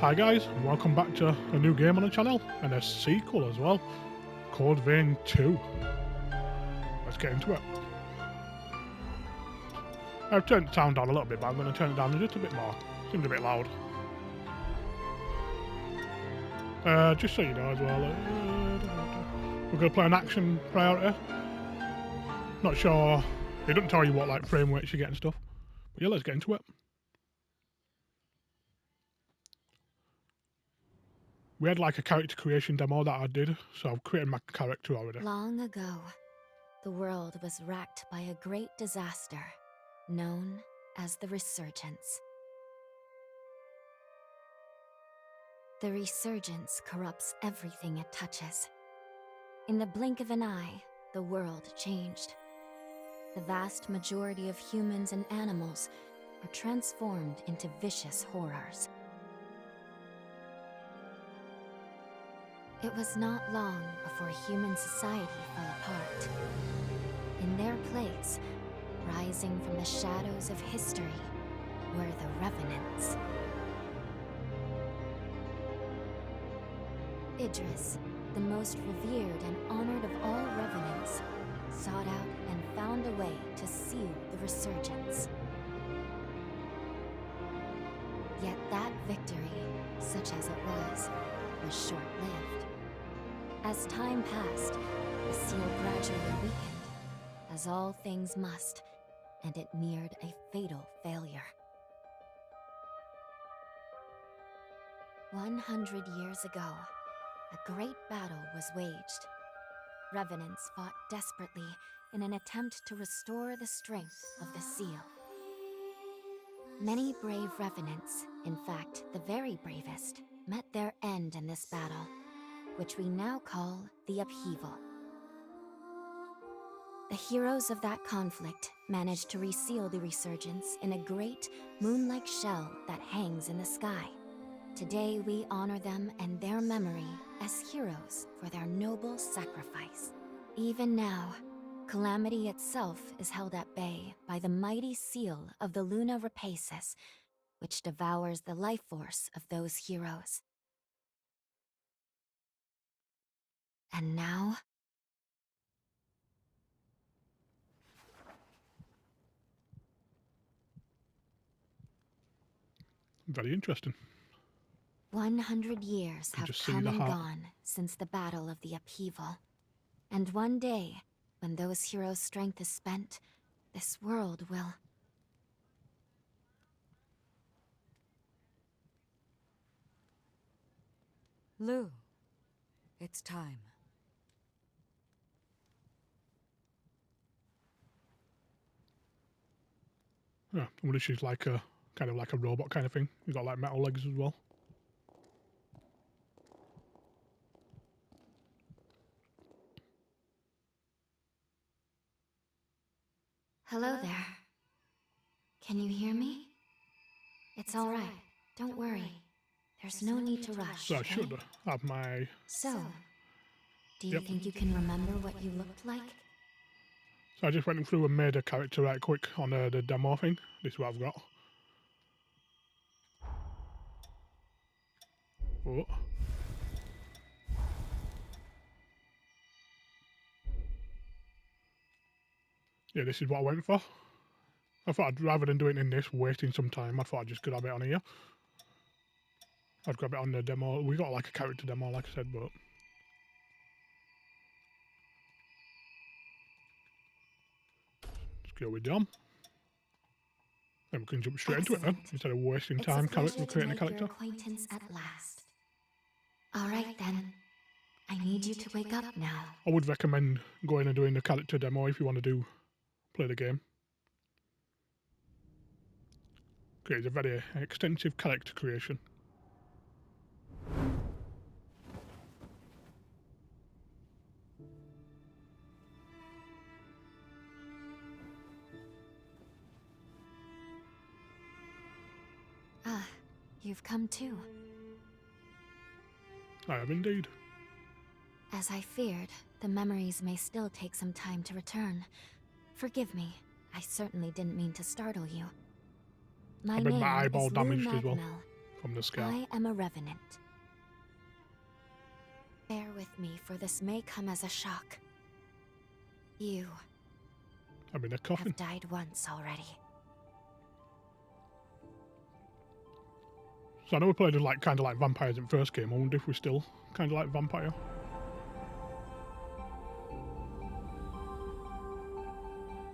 Hi guys, and welcome back to a new game on the channel, and a sequel as well, Code Vein 2. Let's get into it. I've turned the sound down a little bit, but I'm going to turn it down just a bit more. Seems a bit loud. Just so you know as well, we're going to play an action priority. Not sure, it doesn't tell you what like frame rates you get and stuff. But yeah, let's get into it. We had like a character creation demo that I did, so I've created my character already. Long ago, the world was racked by a great disaster, known as the Resurgence. The Resurgence corrupts everything it touches. In the blink of an eye, the world changed. The vast majority of humans and animals are transformed into vicious horrors. It was not long before human society fell apart. In their place, rising from the shadows of history, were the Revenants. Idris, the most revered and honored of all Revenants, sought out and found a way to seal the Resurgence. Yet that victory, such as it was short-lived. As time passed, the seal gradually weakened, as all things must, and it neared a fatal failure. 100 years ago, a great battle was waged. Revenants fought desperately in an attempt to restore the strength of the seal. Many brave Revenants, in fact the very bravest, met their end in this battle, which we now call the Upheaval. The heroes of that conflict managed to reseal the Resurgence in a great, moon-like shell that hangs in the sky. Today we honor them and their memory as heroes for their noble sacrifice. Even now, Calamity itself is held at bay by the mighty seal of the Luna Rapaces, which devours the life force of those heroes. And now, Very interesting. 100 years have come and gone since the Battle of the Upheaval. And one day, when those heroes' strength is spent, this world will... Lou, it's time. Yeah, I wonder if she's like a kind of like a robot kind of thing. You got like metal legs as well. Hello there. Can you hear me? It's all right. Don't worry. There's no need to rush. So I should have my... So, do you think you can remember what you looked like? So I just went through and made a character right quick on the demo thing. This is what I've got. Oh. Yeah, this is what I went for. I thought rather than doing it in this, wasting some time, I thought I'd just grab it on here. I'd grab it on the demo. We got like a character demo, like I said, but... Let's go with Dom. Then we can jump straight into it then, instead of wasting time creating a character. Acquaintance at last. All right then. I need you to wake up now. I would recommend going and doing the character demo if you want to play the game. Okay, it's a very extensive character creation. Ah, you've come too. I have indeed. As I feared, the memories may still take some time to return. Forgive me, I certainly didn't mean to startle you. My name is Lou Magnell, from the scar. I am a revenant. Bear with me, for this may come as a shock. You I'm in a coffin. have died once already. So I know we played like kind of like vampires in the first game. I wonder if we're still kind of like vampire.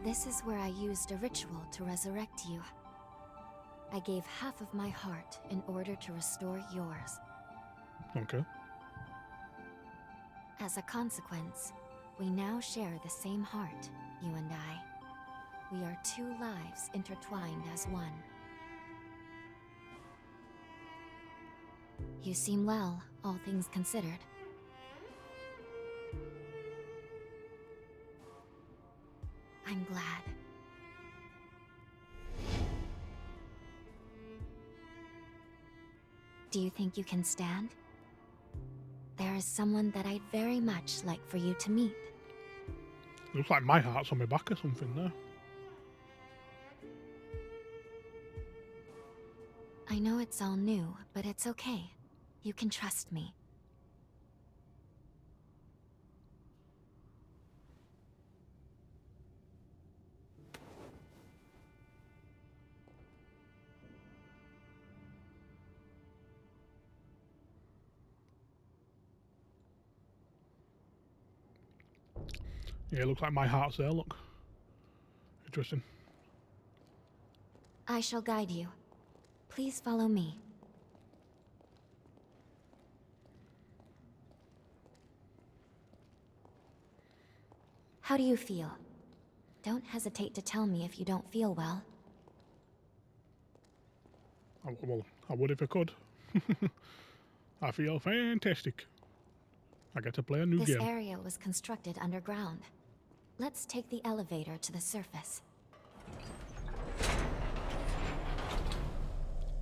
This is where I used a ritual to resurrect you. I gave half of my heart in order to restore yours. Okay. As a consequence, we now share the same heart, you and I. We are two lives intertwined as one. You seem well, all things considered. I'm glad. Do you think you can stand? There is someone that I'd very much like for you to meet. Looks like my heart's on my back or something there. I know it's all new, but it's okay. You can trust me. Yeah, it looks like my heart's there, look. Interesting. I shall guide you. Please follow me. How do you feel? Don't hesitate to tell me if you don't feel well. Well, I would if I could. I feel fantastic. I get to play a new This game. area was constructed underground. Let's take the elevator to the surface.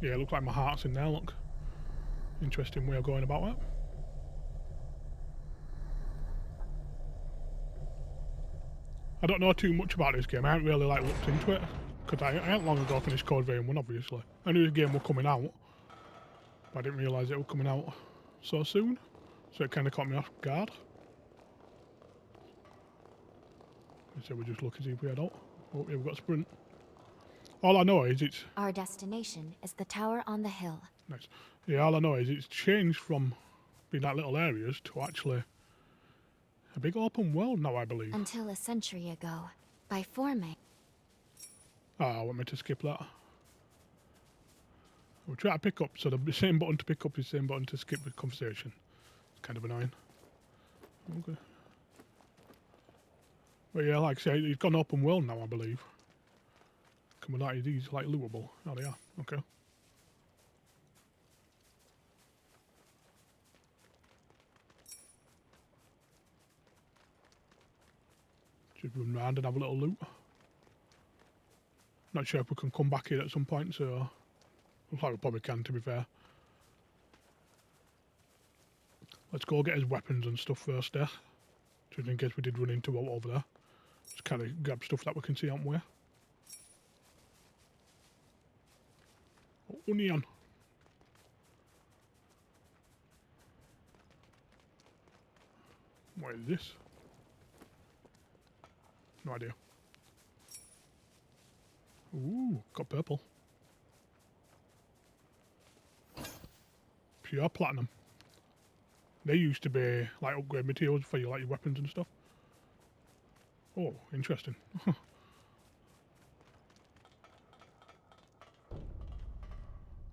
Yeah, it looks like my heart's in there, look. Interesting way of going about that. I don't know too much about this game. I haven't really like looked into it because I ain't long ago finished Code Vein 1, obviously. I knew the game was coming out, but I didn't realise it was coming out so soon. So it kind of caught me off guard. So we just look and see if we head out. Oh, yeah, we've got a sprint. All I know is it's... Our destination is the tower on the hill. Nice. Yeah, all I know is it's changed from being like little areas to actually a big open world now, I believe. Until a century ago, by forming. I want me to skip that. We'll try to pick up, so the same button to pick up is the same button to skip the conversation. It's kind of annoying. Okay. But yeah, like I say, it's gone open world now, I believe. Come on, like these like lootable. Oh, they are. Okay. Just run round and have a little loot. Not sure if we can come back here at some point, so looks like we probably can, to be fair. Let's go get his weapons and stuff first there. Just in case we did run into what over there. Just kind of grab stuff that we can see out where. Oh, onion. What is this? No idea. Ooh, got purple. Pure platinum. They used to be like upgrade materials for your like your weapons and stuff. Oh, interesting.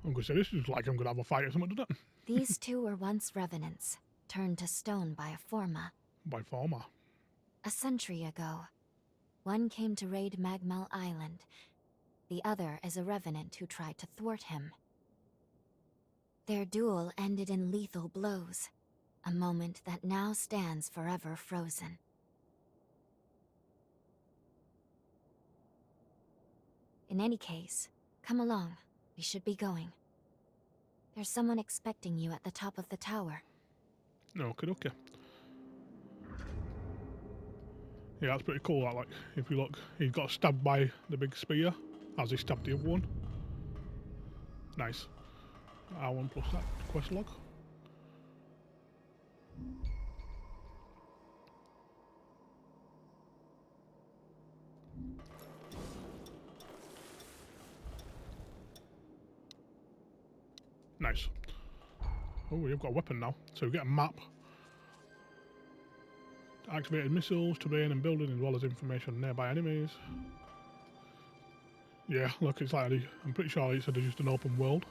I'm gonna say this is like I'm gonna have a fight or something, doesn't it? These two were once revenants, turned to stone by a Forma. By Forma. A century ago, one came to raid Magmel Island. The other is a revenant who tried to thwart him. Their duel ended in lethal blows, a moment that now stands forever frozen. In any case, come along. We should be going. There's someone expecting you at the top of the tower. Okay. Yeah, that's pretty cool. That, like, if you look, he got stabbed by the big spear as he stabbed the other one. Nice. R1 plus that quest log. Nice. Oh, we've got a weapon now. So we get a map. Activated missiles, terrain and building, as well as information on nearby enemies. Yeah, look, it's like, I'm pretty sure it's just an open world.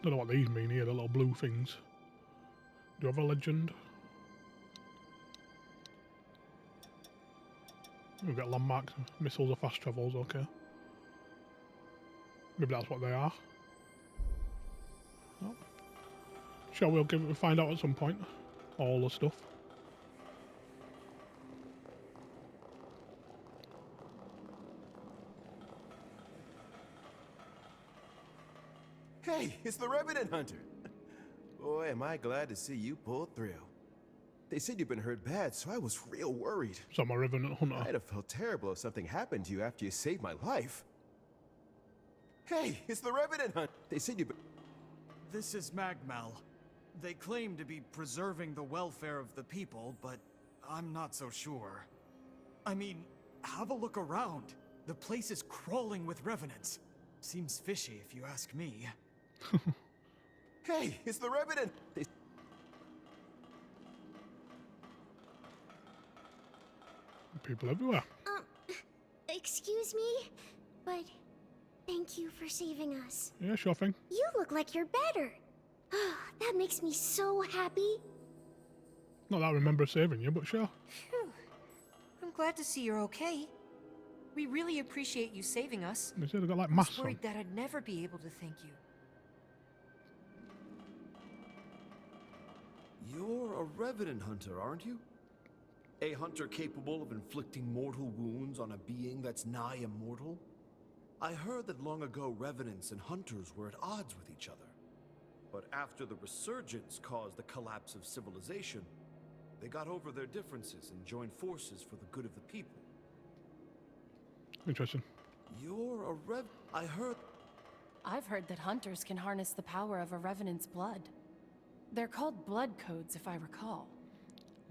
Don't know what these mean here, the little blue things. Do you have a legend? We've got landmarks, missiles or fast travels, okay. Maybe that's what they are. No. Sure, we'll find out at some point. All the stuff. Hey, it's the Revenant Hunter. Boy, am I glad to see you pulled through. They said you've been hurt bad, so I was real worried. So I'm a Revenant Hunter. I'd have felt terrible if something happened to you after you saved my life. Hey, it's the Revenant Hunter. They said you've been... This is Magmel. They claim to be preserving the welfare of the people, but I'm not so sure. I mean, have a look around. The place is crawling with revenants. Seems fishy if you ask me. Hey, it's the Revenant. People everywhere. Excuse me, but thank you for saving us. Yeah, sure thing. You look like you're better. That makes me so happy. Not that I remember saving you, but sure. Phew. I'm glad to see you're okay. We really appreciate you saving us. They said they got like I masks was on. worried that I'd never be able to thank you. You're a Revenant Hunter, aren't you? A hunter capable of inflicting mortal wounds on a being that's nigh immortal? I heard that long ago Revenants and Hunters were at odds with each other. But after the Resurgence caused the collapse of civilization, they got over their differences and joined forces for the good of the people. Interesting. You're a I've heard that hunters can harness the power of a revenant's blood. They're called blood codes, if I recall.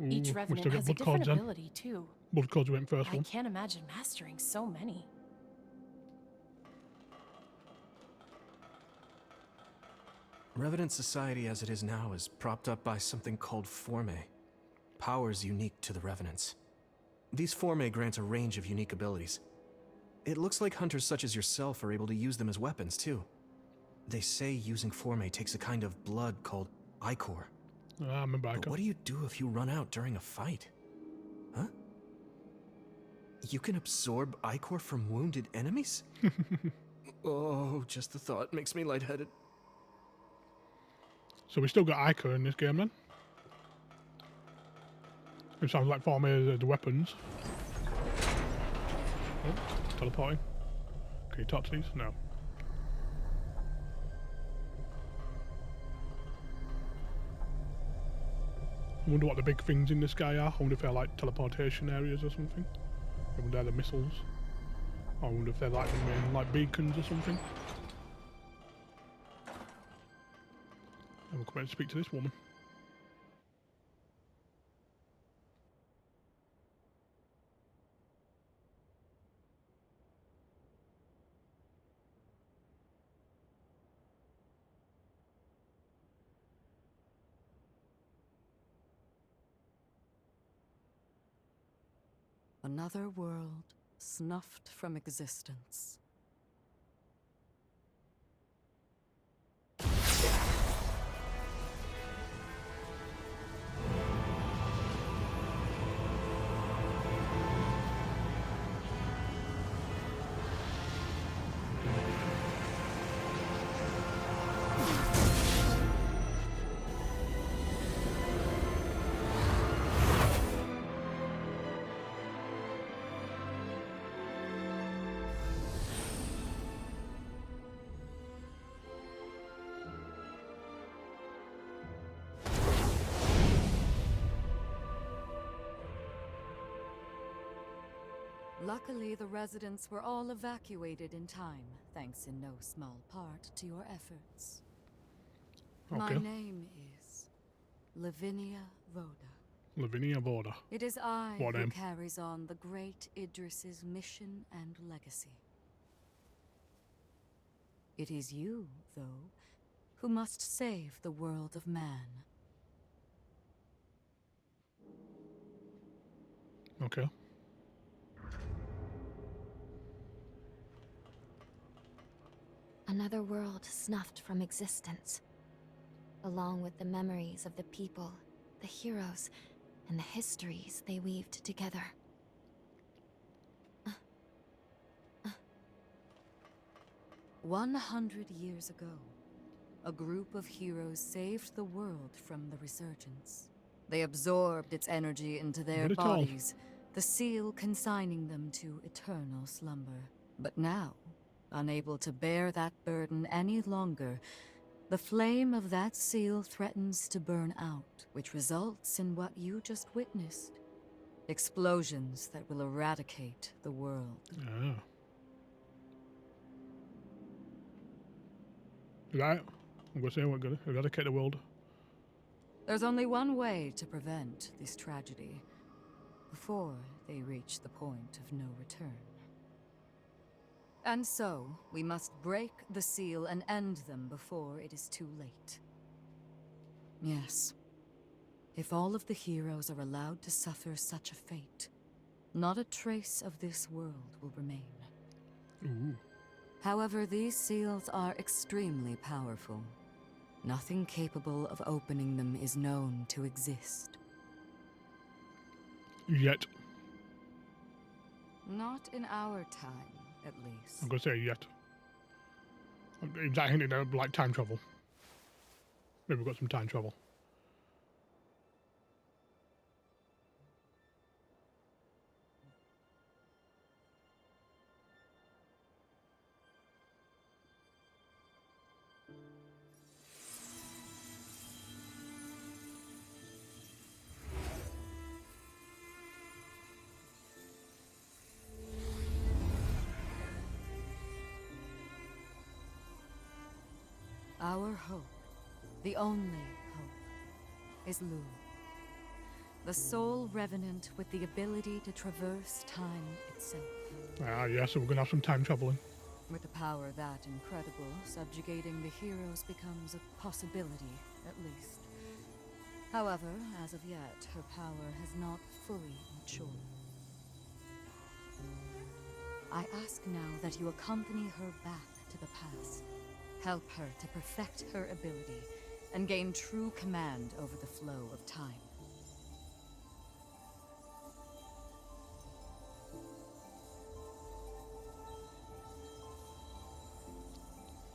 Ooh, Each we revenant still get has a blood codes different then. ability, too. Blood codes went first I one. can't imagine mastering so many. Revenant society as it is now is propped up by something called Forme. Powers unique to the Revenants. These Forme grant a range of unique abilities. It looks like hunters such as yourself are able to use them as weapons, too. They say using Forme takes a kind of blood called ichor. I remember But what do you do if you run out during a fight? Huh? You can absorb ichor from wounded enemies? Oh, just the thought makes me lightheaded. So we still got Ica in this game then. It sounds like for me the weapons. Oh, teleporting. Can you talk to these? No. I wonder what the big things in the sky are. I wonder if they're like teleportation areas or something. I wonder if they're the missiles. I wonder if they're like the main like beacons or something. And we'll come out and speak to this woman. Another world snuffed from existence. Luckily, the residents were all evacuated in time, thanks in no small part to your efforts. My Okay. name is Lavinia Voda. Lavinia Voda. It is I What who name? carries on the great Idris's mission and legacy. It is you, though, who must save the world of man. Okay. Another world snuffed from existence, along with the memories of the people, the heroes, and the histories they weaved together. 100 years ago, a group of heroes saved the world from the resurgence. They absorbed its energy into their What a tall. bodies, the seal consigning them to eternal slumber. But now, unable to bear that burden any longer, the flame of that seal threatens to burn out, which results in what you just witnessed. Explosions that will eradicate the world. Yeah. Is that it? I'm gonna say we're gonna eradicate the world. There's only one way to prevent this tragedy, before they reach the point of no return. And so, we must break the seal and end them before it is too late. Yes. If all of the heroes are allowed to suffer such a fate, not a trace of this world will remain. Ooh. However, these seals are extremely powerful. Nothing capable of opening them is known to exist. Yet. Not in our time, at least. I'm gonna say yet. Is that hinting at like time travel? Maybe we've got some time travel. Our hope, the only hope, is Lu. The sole revenant with the ability to traverse time itself. Ah, yeah, so we're gonna have some time traveling. With a power that incredible, subjugating the heroes becomes a possibility, at least. However, as of yet, her power has not fully matured. I ask now that you accompany her back to the past. Help her to perfect her ability and gain true command over the flow of time.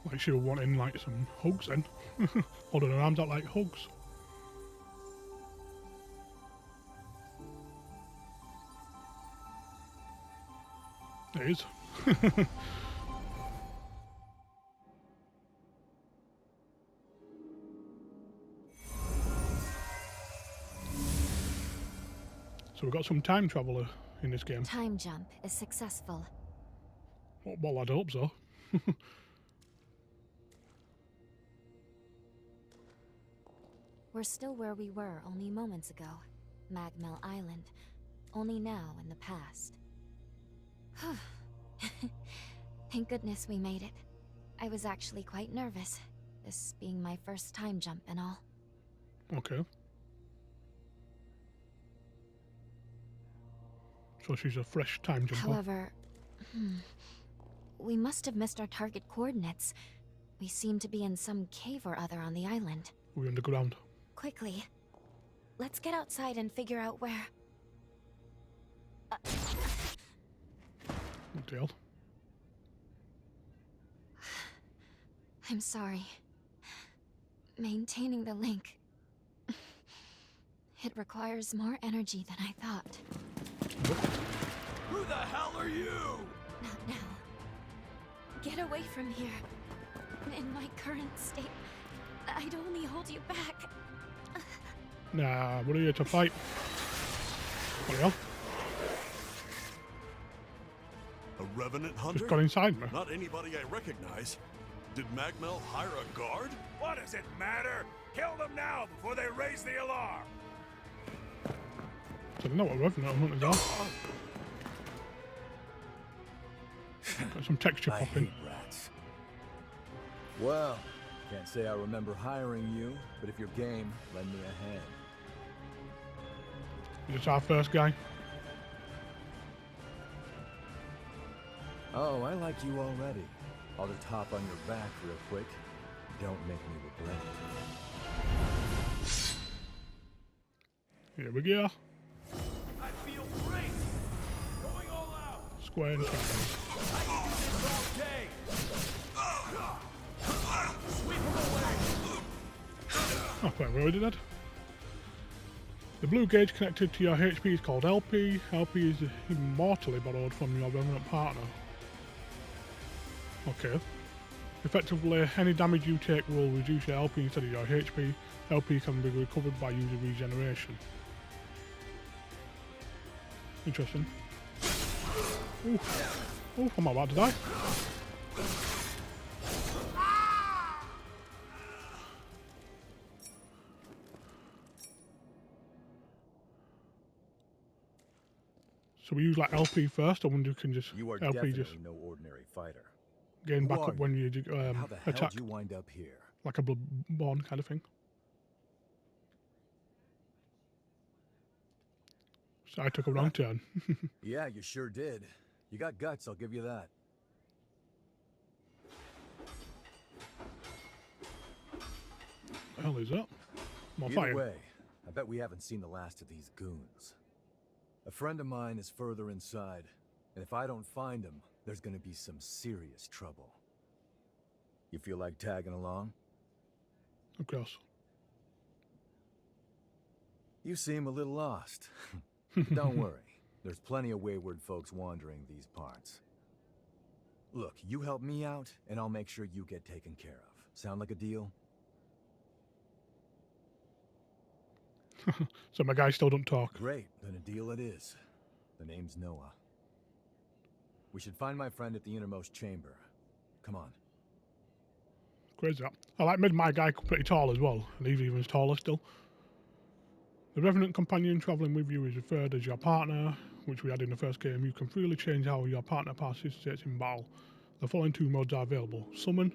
Like she was wanting like some hugs then. Holding her arms out like hugs. It is. So we've got some time traveler in this game. Time jump is successful. Well, I'd hope so. We're still where we were only moments ago. Magmel Island. Only now in the past. Thank goodness we made it. I was actually quite nervous, this being my first time jump and all. Okay. So she's a fresh time jumper. However, we must have missed our target coordinates. We seem to be in some cave or other on the island. We're underground. Quickly, let's get outside and figure out where... Deal. I'm sorry. Maintaining the link... It requires more energy than I thought. Who the hell are you? Not now. Get away from here. In my current state, I'd only hold you back. Nah, we're here to fight. What the hell? Revenant Hunter? Just got inside me. Not anybody I recognize. Did Magmel hire a guard? What does it matter? Kill them now before they raise the alarm! So they know what Revenant Hunters are. Got some texture I popping. hate rats. Well, can't say I remember hiring you, but if you're game, lend me a hand. Is this our first guy? Oh, I like you already. I'll just hop on your back real quick. Don't make me regret it. Here we go. I feel great! Going all out! Square and triangle. Oh, wait, we already did. The blue gauge connected to your HP is called LP. LP is immortally borrowed from your Revenant partner. Okay. Effectively, any damage you take will reduce your LP instead of your HP. LP can be recovered by using regeneration. Interesting. Oof. Oof, I'm about to die. So we use like LP first, or when you can just You are LP definitely just no ordinary fighter. gain Who back are up when you How the hell attack, did you wind up here? like a Bloodborne kind of thing. So I took a wrong turn. Yeah, you sure did. You got guts, I'll give you that. The hell is that? I'm on Either fire. way, I bet we haven't seen the last of these goons. A friend of mine is further inside, and if I don't find him, there's gonna be some serious trouble. You feel like tagging along? Of course. You seem a little lost. Don't worry, there's plenty of wayward folks wandering these parts. Look, you help me out, and I'll make sure you get taken care of. Sound like a deal? So my guy still don't talk. Great, then a deal it is. The name's Noah. We should find my friend at the innermost chamber. Come on. Crazy that. I like made my guy pretty tall as well, and he's even taller still. The Revenant companion travelling with you is referred as your partner, which we had in the first game. You can freely change how your partner participates in battle. The following two modes are available. Summon.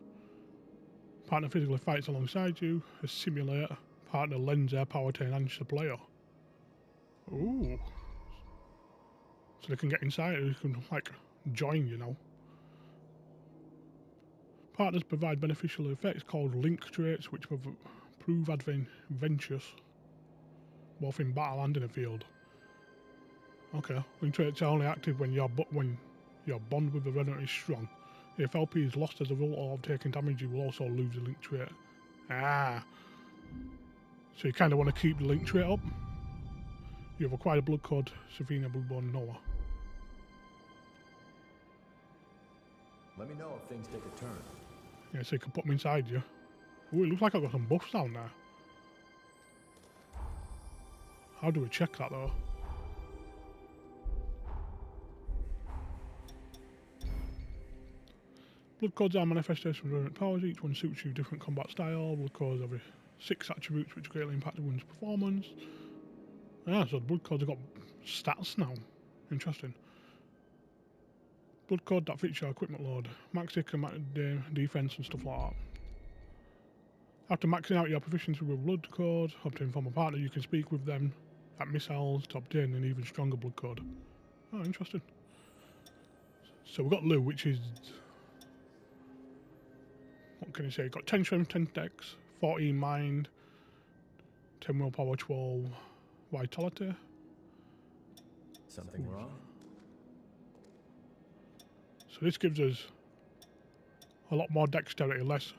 Partner physically fights alongside you. A simulator. Partner lends their power to enhance the player. Ooh. So they can get inside, they can like join, you know. Partners provide beneficial effects called link traits, which prove advantageous both in battle and in the field. Okay, link traits are only active when your bond with the Revenant is strong. If LP is lost as a result of taking damage, you will also lose the link trait. Ah. So you kind of want to keep the link trait up. You have acquired a blood code, Savina Bloodborne Noah. Let me know if things take a turn. Yeah, so you can put them inside you. Ooh, it looks like I've got some buffs down there. How do we check that though? Blood codes are manifestations of Revenant powers. Each one suits you different combat style. Blood codes have 6 attributes which greatly impact one's performance. Ah, so the blood codes have got stats now. Interesting. Blood code that fits your equipment load. Max tick and defense and stuff like that. After maxing out your proficiency with blood code, obtained from a partner, you can speak with them at missiles to obtain an even stronger blood code. Oh, interesting. So we've got Lou, which is... What can you say? Got 10 strength, 10 dex, 14 mind, 10 willpower, 12 vitality. Something wrong? So this gives us a lot more dexterity, less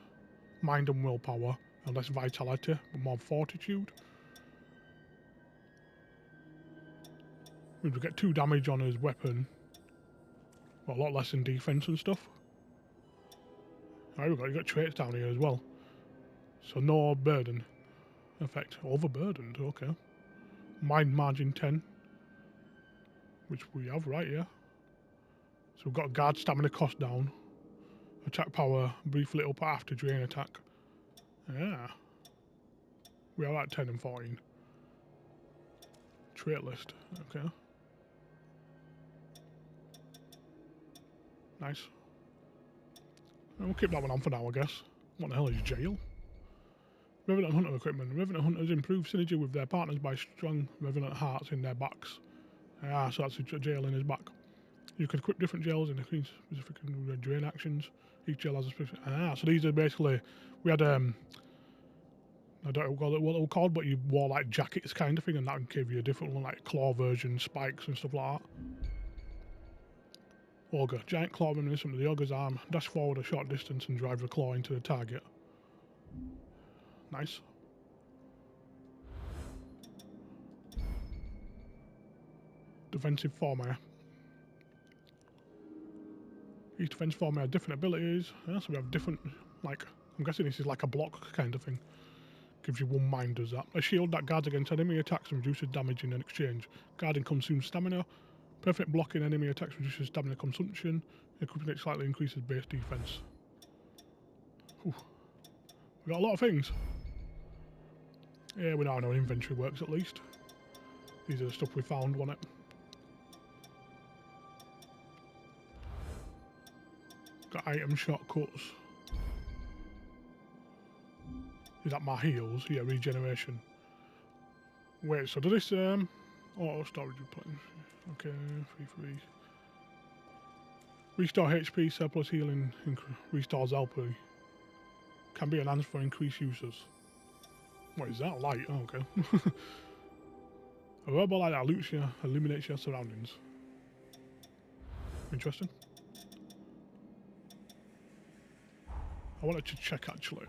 mind and willpower, and less vitality, but more fortitude. We get 2 damage on his weapon, but a lot less in defense and stuff. Alright, you got traits down here as well. So no burden effect. Overburdened, okay. Mind margin 10. Which we have right here. So we've got guard stamina cost down. Attack power briefly up after drain attack. Yeah. We are at 10 and 14. Trait list. Okay. Nice. And we'll keep that one on for now, I guess. What the hell is jail? Revenant Hunter equipment. Revenant Hunters improve synergy with their partners by strong Revenant hearts in their backs. Ah, so that's a jail in his back. You can equip different gels and increase specific drain actions. Each gel has a specific... Ah, so these are basically... We had, I don't know what they were called, but you wore like jackets kind of thing, and that would give you a different one, like claw version, spikes and stuff like that. Auger. Giant claw reminiscent of the Auger's arm. Dash forward a short distance and drive the claw into the target. Nice. Defensive Former. Each defense former has different abilities. Yeah, so we have different, like, I'm guessing this is like a block kind of thing. Gives you one mind, does that. A shield that guards against enemy attacks and reduces damage in exchange. Guarding consumes stamina. Perfect blocking enemy attacks reduces stamina consumption. Equipping it slightly increases base defense. Whew. We got a lot of things. Yeah, we now know inventory works at least. These are the stuff we found, wasn't it? Got item shortcuts. Is that my heals? Yeah, regeneration. Wait, so does this auto storage replenish? Okay, free. Restore HP, surplus healing, restores LP. Can be enhanced for increased users. What is that? Light? Oh, okay. A robot light that illuminates your surroundings. Interesting. I wanted to check actually.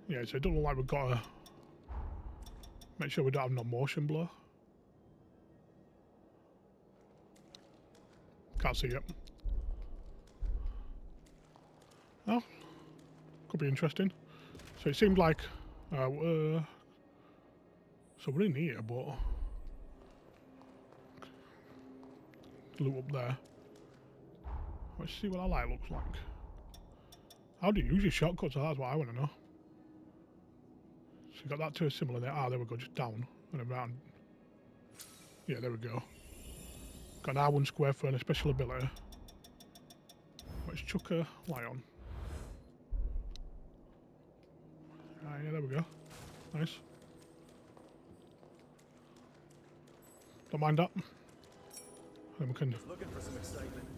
Yeah, so it doesn't look like we've got to make sure we don't have no motion blur. Can't see it. Oh, could be interesting. So it seemed like, so we're in here, but loot up there. Let's see what our light looks like. How do you use your shortcuts? That's what I want to know. So you got that to a similar there. Ah, there we go, just down and around. Yeah, there we go. Got an R1 square for a special ability. Let's chuck a light on. Ah, yeah, there we go. Nice. Don't mind that. Then we can. Looking for some excitement.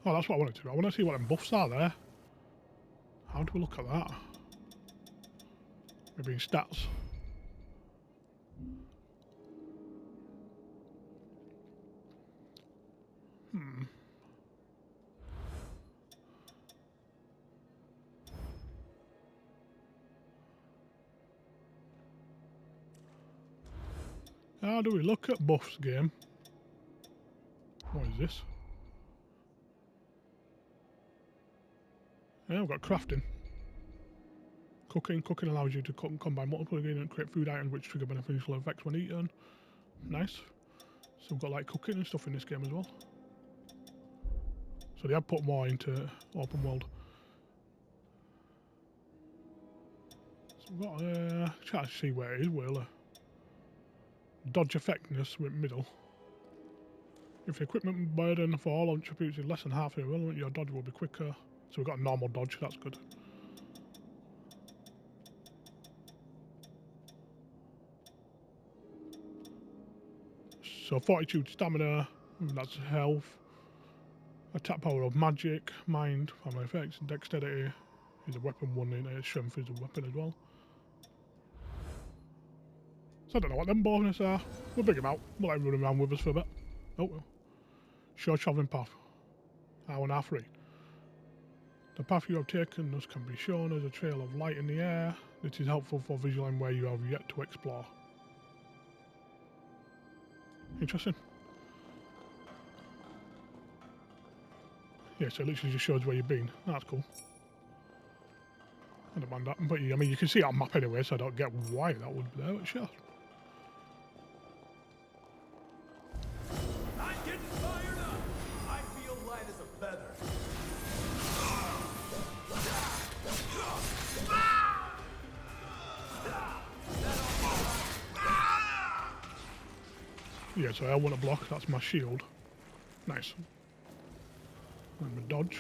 Oh, that's what I wanted to do. I want to see what them buffs are there. How do we look at that? Maybe in stats. How do we look at buffs, game? What is this? Yeah, we've got crafting. Cooking. Cooking allows you to cook and combine multiple ingredients and create food items which trigger beneficial effects when eaten. Nice. So we've got like cooking and stuff in this game as well. So they have put more into open world. So we've got try to see where it is, will dodge effectiveness with middle. If the equipment burden for all attributes is less than half the irrelevant, your dodge will be quicker. So we've got a normal dodge, that's good. So fortitude, stamina, that's health. Attack power of magic, mind, family effects, dexterity is a weapon one in it, strength is a weapon as well. So I don't know what them bonus are. We'll bring them out. We'll let them run around with us for a bit. Oh well. Short travelling path. R1, R3. The path you have taken thus can be shown as a trail of light in the air. This is helpful for visualizing where you have yet to explore. Interesting. Yeah, so it literally just shows where you've been. That's cool. I don't mind that. But I mean, you can see it on map anyway, so I don't get why that would be there, but sure. Yeah, so I want to block. That's my shield. Nice. And my dodge.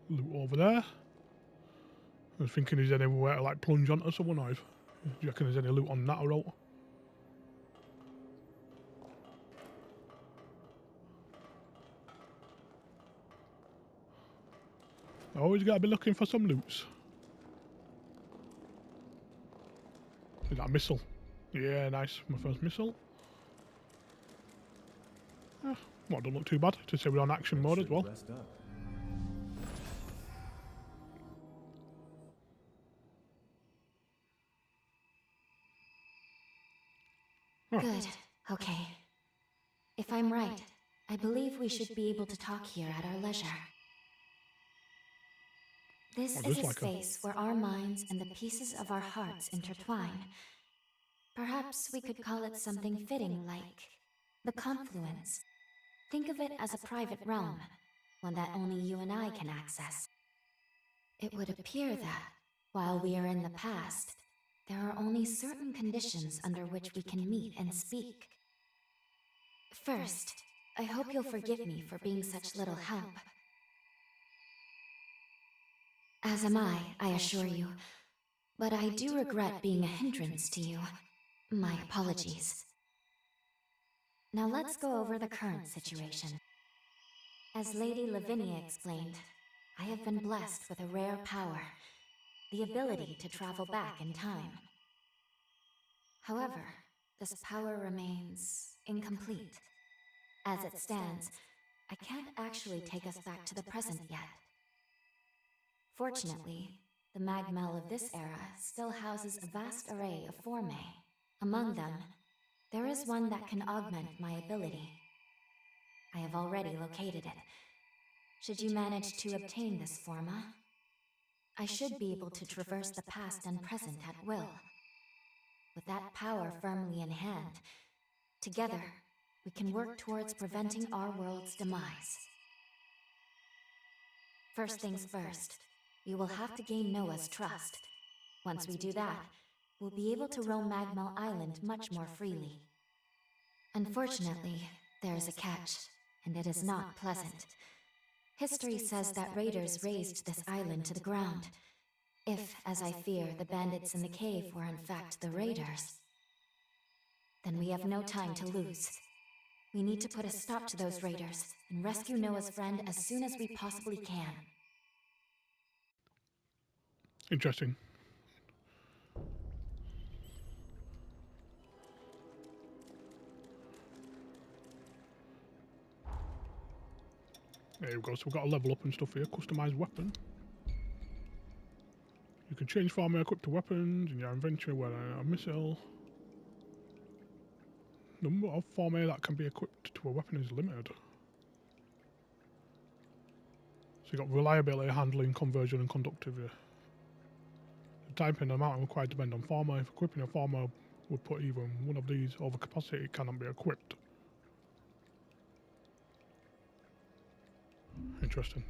Loot over there. I was thinking, is there anywhere to like plunge onto someone? Or do you reckon there's any loot on that route? I always gotta be looking for some loots. Is that a missile? Yeah, nice. My first missile. Well, don't look too bad to say we're on action mode as well. Good. Okay. If I'm right, I believe we should be able to talk here at our leisure. This is a space where our minds and the pieces of our hearts intertwine. Perhaps we could call it something fitting like the confluence. Think of it as a private realm, one that only you and I can access. It would appear that, while we are in the past, there are only certain conditions under which we can meet and speak. First, I hope you'll forgive me for being such little help. As am I assure you. But I do regret being a hindrance to you. My apologies. Now let's go over the current situation. As Lady Lavinia explained, I have been blessed with a rare power, the ability to travel back in time. However, this power remains incomplete. As it stands, I can't actually take us back to the present yet. Fortunately, the Magmel of this era still houses a vast array of formae. Among them, there is one that can augment my ability. I have already located it. Should you manage to obtain this forma, I should be able to traverse the past and present at will. With that power firmly in hand, together, we can work towards preventing our world's demise. First things first, we will have to gain Noah's trust. Once we do that, we'll be able to roam Magmel Island much more freely. Unfortunately, there is a catch, and it is not pleasant. History says that raiders razed this island to the ground. If, as I fear, the bandits in the cave were in fact the raiders, then we have no time to lose. We need to put a stop to those raiders and rescue Noah's friend as soon as we possibly can. Interesting. There we go, so we've got a level up and stuff here. Customized weapon. You can change form equipped to weapons in your inventory where a missile. Number of form that can be equipped to a weapon is limited. So you've got reliability, handling, conversion and conductivity. The type and amount required depend on former. If equipping a former would put even one of these over capacity, it cannot be equipped. Interesting.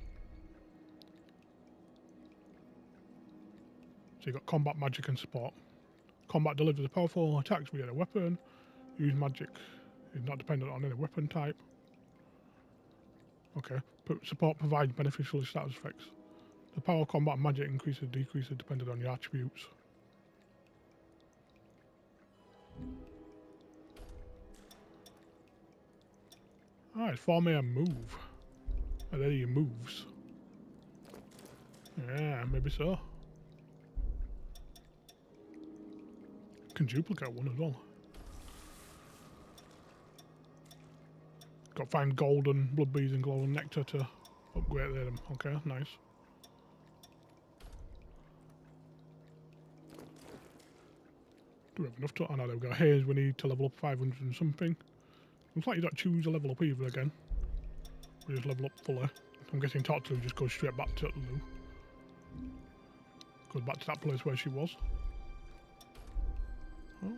So you've got combat, magic and support. Combat delivers powerful attacks via the weapon. Use magic is not dependent on any weapon type. Okay. Support provides beneficial status effects. The power of combat magic increases decreases depending on your attributes. Alright, form a move. Are there your moves? Yeah, maybe so. Can duplicate one as well. Got to find golden blood bees and golden nectar to upgrade them. Okay, nice. Do we have enough to? Oh no, there we go. Here's we need to level up 500 and something. Looks like you don't choose a level up either again. We just level up fully. I'm guessing Talk to just goes straight back to Lou. Goes back to that place where she was. Oh.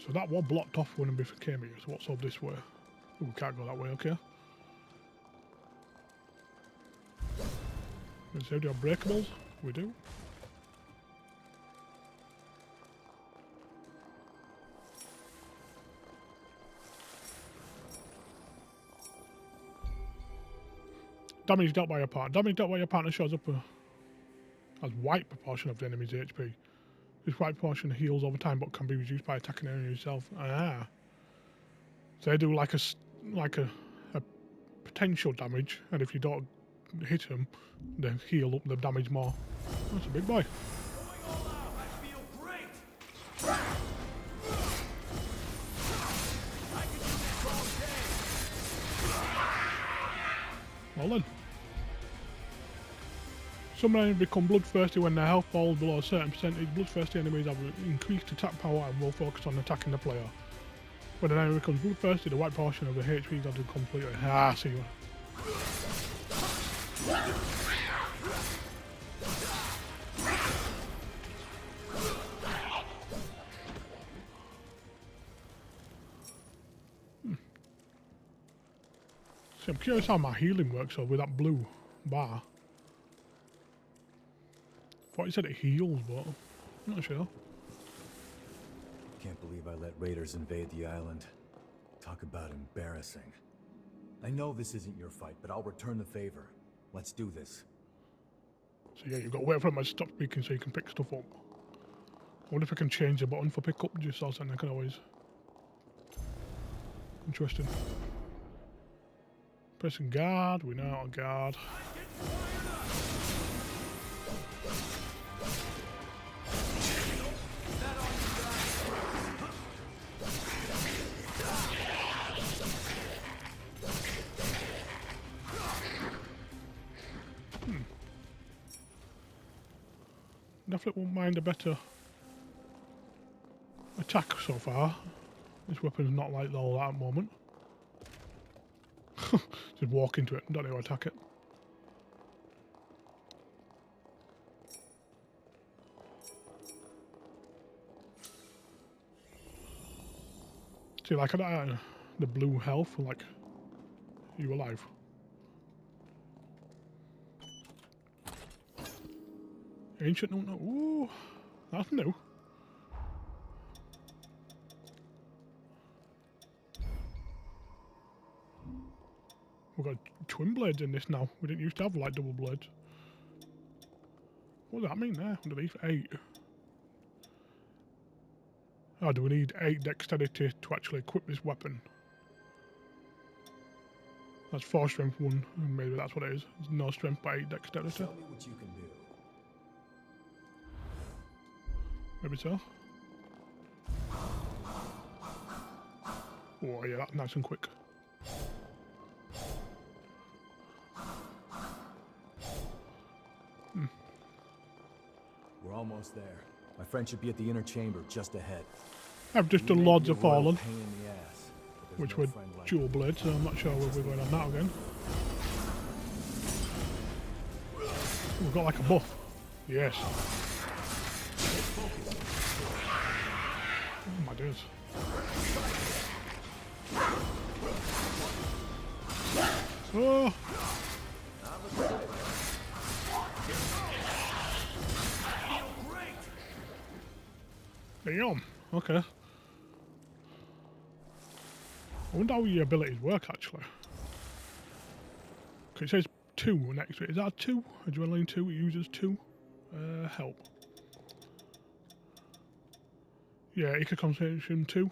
So that was blocked off when we came here, so what's up this way? Oh, we can't go that way, okay. Let's see, do you have breakables? We do. Damage dealt by your partner. Damage dealt by your partner shows up as white proportion of the enemy's HP. This white portion heals over time but can be reduced by attacking the enemy yourself. Ah. So they do like a potential damage, and if you don't hit them, they heal up the damage more. That's a big boy. Well then. Some enemies become bloodthirsty when their health falls below a certain percentage. Bloodthirsty enemies have increased attack power and will focus on attacking the player. When an enemy becomes bloodthirsty, the white portion of the HP is added completely. Ah, I see you. See, I'm curious how my healing works with that blue bar. I thought you said it heals, but I'm not sure. Can't believe I let raiders invade the island. Talk about embarrassing. I know this isn't your fight, but I'll return the favor. Let's do this. So yeah, you've got to wait for them to stop speaking so you can pick stuff up. I wonder if I can change the button for pick up just so I can always... Interesting. Pressing guard, we know how to guard. Definitely won't mind a better attack so far. This weapon's not like all that at the moment. Just walk into it and don't know how to attack it. See, like that, the blue health, like, are you alive? Ancient, no, ooh, that's new. We've got twin blades in this now. We didn't used to have like double blades. What does that mean there? Underneath 8. Oh, do we need 8 dexterity to actually equip this weapon? That's 4 strength, 1, and maybe that's what it is. There's no strength but 8 dexterity. Tell me what you can do. Maybe so. Oh yeah, that's nice and quick. We're almost there. My friend should be at the inner chamber just ahead. I've just done Lords of Fallen, Pain in the ass, which no were friend like dual blades, so I'm not sure whether we're going on that again. We've got like a buff. Yes. Oh my days. Oh! Damn. Okay. I wonder how your abilities work actually. Okay, it says 2 next to it. Is that 2? Adrenaline 2? It uses 2? Help. Yeah, Eco Concentration 2.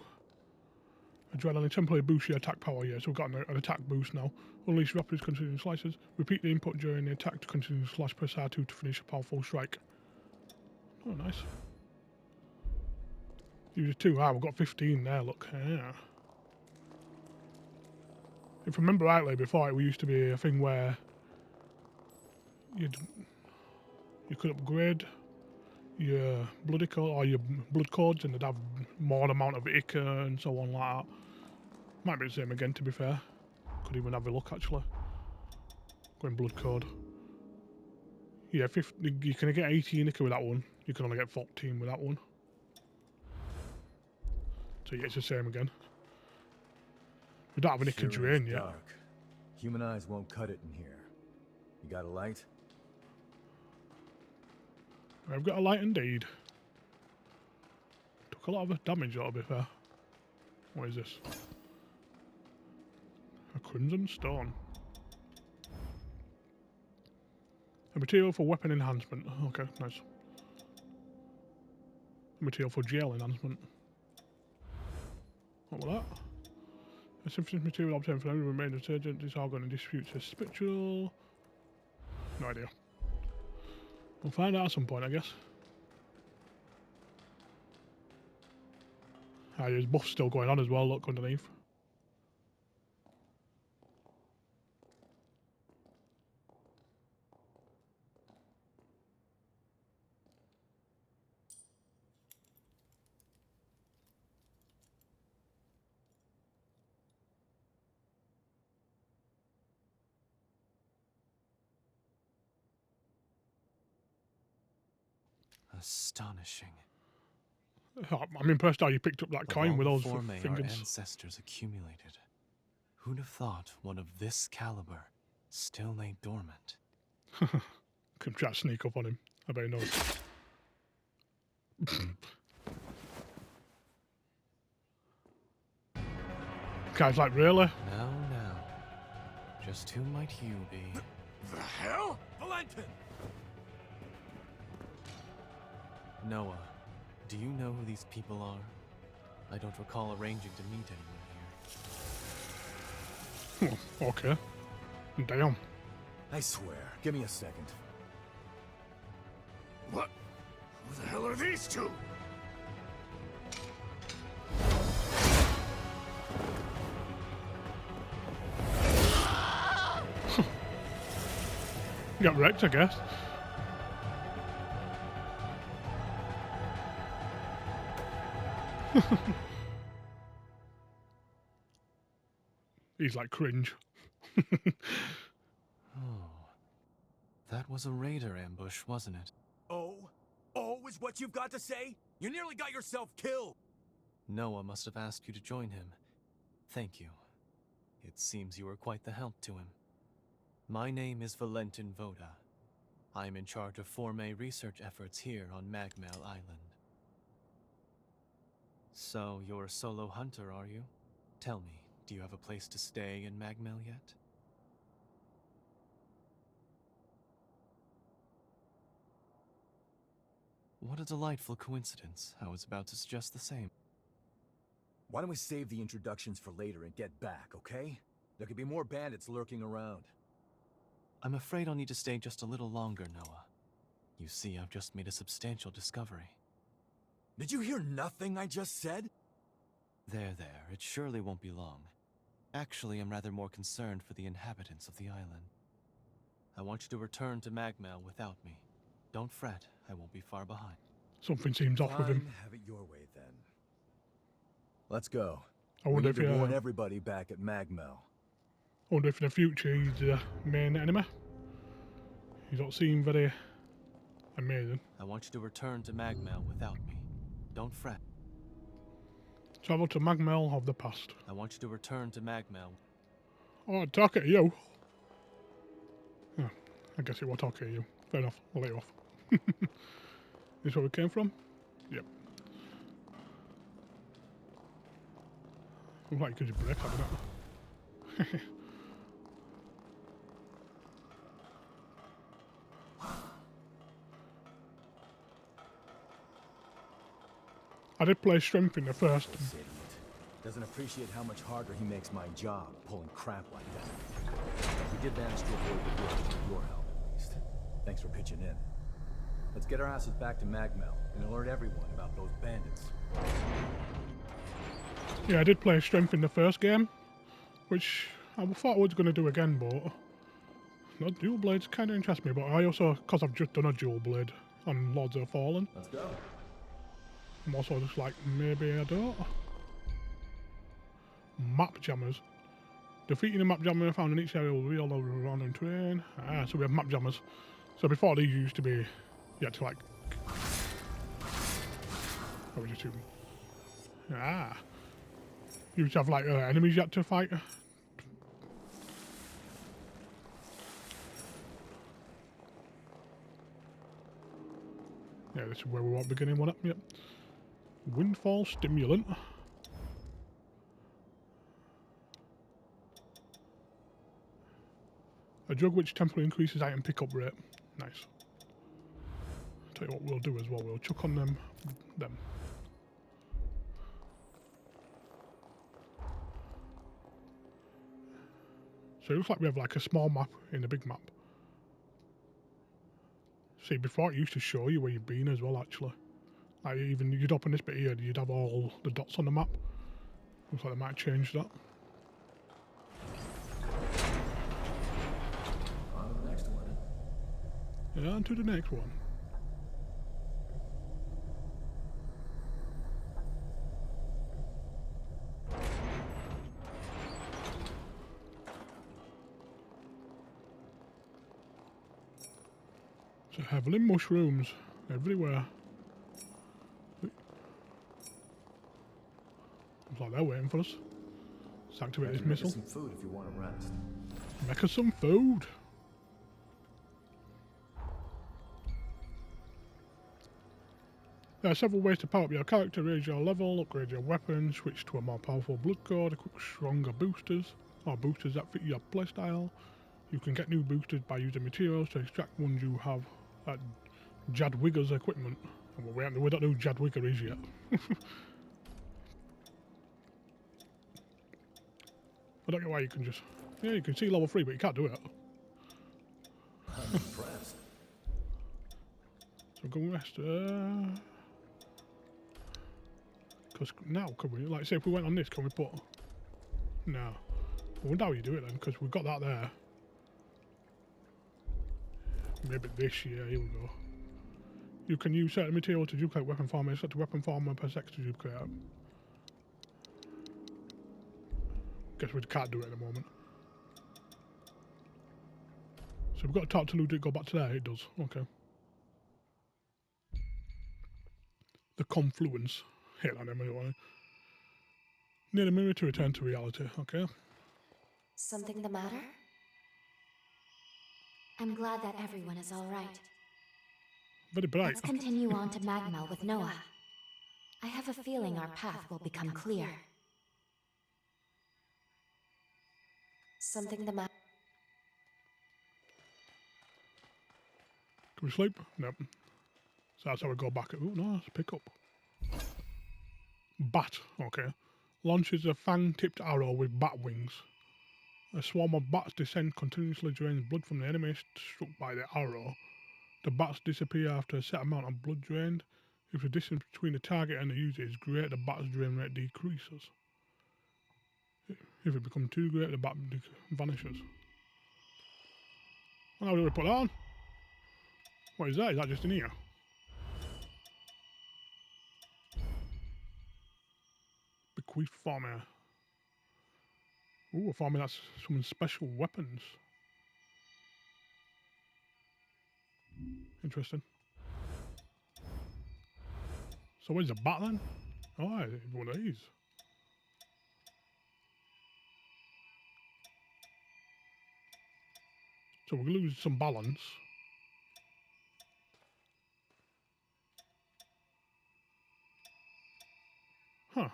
Adrenaline temporarily boosts your attack power, yeah, so we've got an attack boost now. Unleash rapid continuing slices. Repeat the input during the attack to continue slash press R2 to finish a powerful strike. Oh, nice. Use 2. Ah, we've got 15 there, look. Yeah. If I remember rightly, before it used to be a thing where you could upgrade your bloody code or your blood codes and they'd have more amount of Ica and so on like that. Might be the same again, to be fair. Could even have a look actually. Going blood code. Yeah, 50, you can get 18 Ica with that one. You can only get 14 with that one. So yeah, it's the same again. We don't have any Sure drain is yet. dark. Human eyes won't cut it in here. You got a light? I've got a light indeed. Took a lot of damage, that'll be fair. What is this? A crimson stone. A material for weapon enhancement. Okay, nice. A material for jail enhancement. What was that? A sufficient material obtained from every remaining detergent. This organ and disputes a spiritual. No idea. We'll find out at some point, I guess. Ah, there's buffs still going on as well, look underneath. Astonishing. I'm impressed how you picked up that coin with those Forme our fingers. ancestors accumulated. Who'd have thought one of this caliber still lay dormant? Could try to sneak up on him. I bet he knows. Guy's like, really? Now. Just who might you be? The hell? Valentin! Noah, do you know who these people are? I don't recall arranging to meet anyone here. Oh, okay. Damn. I swear. Give me a second. What? Who the hell are these two? You got wrecked, I guess. He's like cringe. That was a raider ambush, wasn't it? Oh is what you've got to say? You nearly got yourself killed. Noah must have asked you to join him. Thank you. It seems you were quite the help to him. My name is Valentin Voda. I am in charge of Forme research efforts here on Magmel Island. So, you're a solo hunter, are you? Tell me, do you have a place to stay in Magmel yet? What a delightful coincidence. I was about to suggest the same. Why don't we save the introductions for later and get back, okay? There could be more bandits lurking around. I'm afraid I'll need to stay just a little longer, Noah. You see, I've just made a substantial discovery. Did you hear nothing I just said? There. It surely won't be long. Actually, I'm rather more concerned for the inhabitants of the island. I want you to return to Magmel without me. Don't fret, I won't be far behind. Something seems off with him. Fine, have it your way then. Let's go. I wonder We if need to warn everybody back at Magmel. I wonder if in the future he's the main enemy. He don't seem very amazing. I want you to return to Magmel without me. Don't fret. Travel to Magmel of the past. I want you to return to Magmel. Oh, talking to you. Oh, I guess it was talking to you. Fair enough, I'll let you off. This is where we came from? Yep. Looks like you could just break that, doesn't it? I did play strength in the first. This idiot doesn't appreciate how much harder he makes my job pulling crap like that. We did manage to avoid the worst with your help, at least. Thanks for pitching in. Let's get our asses back to Magmel and alert everyone about those bandits. Yeah, I did play strength in the first game, which I thought I was going to do again, but no, dual blades kind of interest me. But I also, because I've just done a dual blade on Lords of the Fallen, Let's go. I'm also just like, maybe I don't. Map jammers. Defeating a map jammer found in each area will reveal the random terrain. Ah, so we have map jammers. So before these used to be, you had to like, what would you do? Ah, You used to have like enemies you had to fight. Yeah, this is where we were beginning one up. Yep. Windfall stimulant. A drug which temporarily increases item pickup rate. Nice. Tell you what we'll do as well. We'll chuck on them. So it looks like we have like a small map in the big map. See, before it used to show you where you've been as well, actually. Like even you'd open this bit here, you'd have all the dots on the map. Looks like they might change that. On to the next one. Yeah, on to the next one. So heavily mushrooms everywhere. Looks like they're waiting for us. Let's activate this missile. Some food if you want to rest. Make us some food. There are several ways to power up your character: raise your level, upgrade your weapon, switch to a more powerful blood code, equip stronger boosters, or boosters that fit your playstyle. You can get new boosters by using materials to extract ones you have at Jadwigger's equipment. Well, we don't know who Jadwigger is yet. I don't get why you can just... Yeah, you can see level 3, but you can't do it. I'm impressed. So go rest. Because now, can we... Like, say if we went on this, can we put... No. I wonder how you do it then, because we've got that there. Maybe this year, here we go. You can use certain material to duplicate weapon form. Select a weapon form per second to duplicate. Guess we can't do it at the moment. So we've got to talk to Ludwig, go back to there. It does. Okay. The confluence. Hit on him anyway. Need a mirror to return to reality. Okay. Something the matter? I'm glad that everyone is all right. Very bright. Let's continue on to Magmel with Noah. I have a feeling our path will become clear. Something the matter? Can we sleep? Nope. So that's how we go back. Oh, no, let's pick up. Bat. Okay. Launches a fang-tipped arrow with bat wings. A swarm of bats descend continuously drains blood from the enemy struck by the arrow. The bats disappear after a set amount of blood drained. If the distance between the target and the user is great, the bat's drain rate decreases. If it becomes too great, the bat vanishes. Well, how do we put that on? What is that? Is that just in here? Bequeath formula. Ooh, a formula that's some special weapons. Interesting. So where's the bat then? Oh, one of these. So we're going to lose some balance. Huh.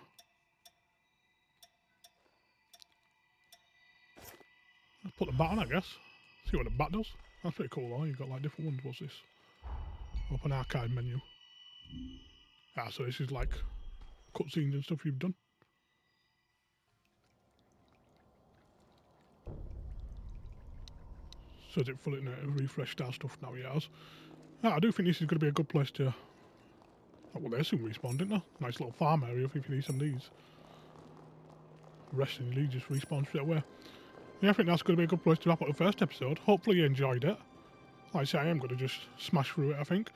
Let's put the bat on, I guess. See what the bat does. That's pretty cool though. You've got like different ones. What's this? Open archive menu. Ah, so this is like cutscenes and stuff you've done. So is it fully refreshed our stuff now? Yeah, I do think this is going to be a good place to... Oh, well, they soon respawn, didn't they? Nice little farm area if you need some of these. Rest in your league just respawn straight away. Yeah, I think that's going to be a good place to wrap up the first episode. Hopefully you enjoyed it. Like I say, I am going to just smash through it, I think.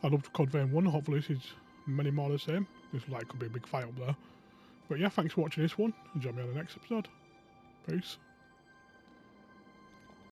I loved Code Vein 1. Hopefully this is many more the same. This like could be a big fight up there. But yeah, thanks for watching this one. Enjoy me on the next episode. Peace.